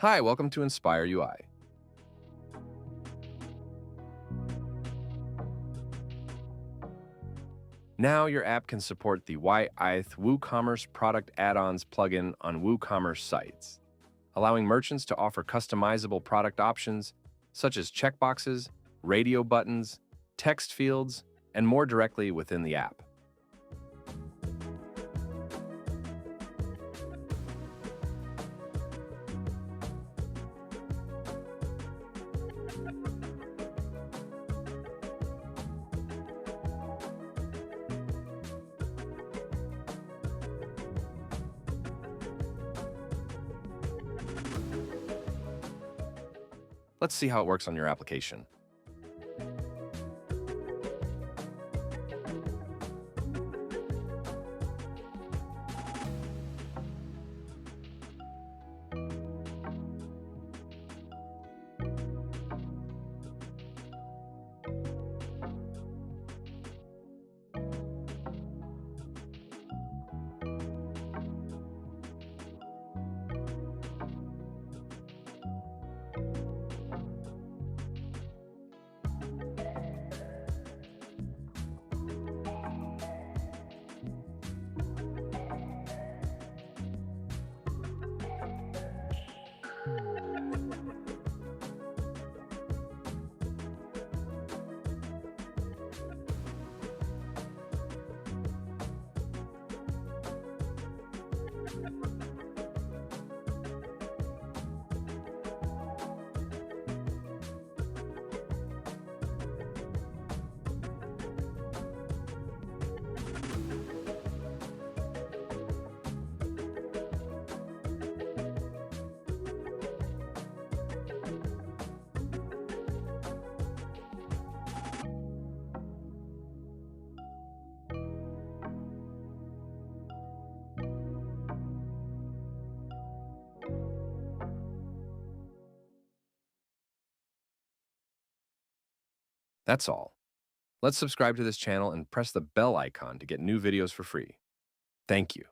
Hi, welcome to InspireUI. Now your app can support the YITH WooCommerce product add-ons plugin on WooCommerce sites, allowing merchants to offer customizable product options such as checkboxes, radio buttons, text fields, and more directly within the app. Let's see how it works on your application. That's all. Let's subscribe to this channel and press the bell icon to get new videos for free. Thank you.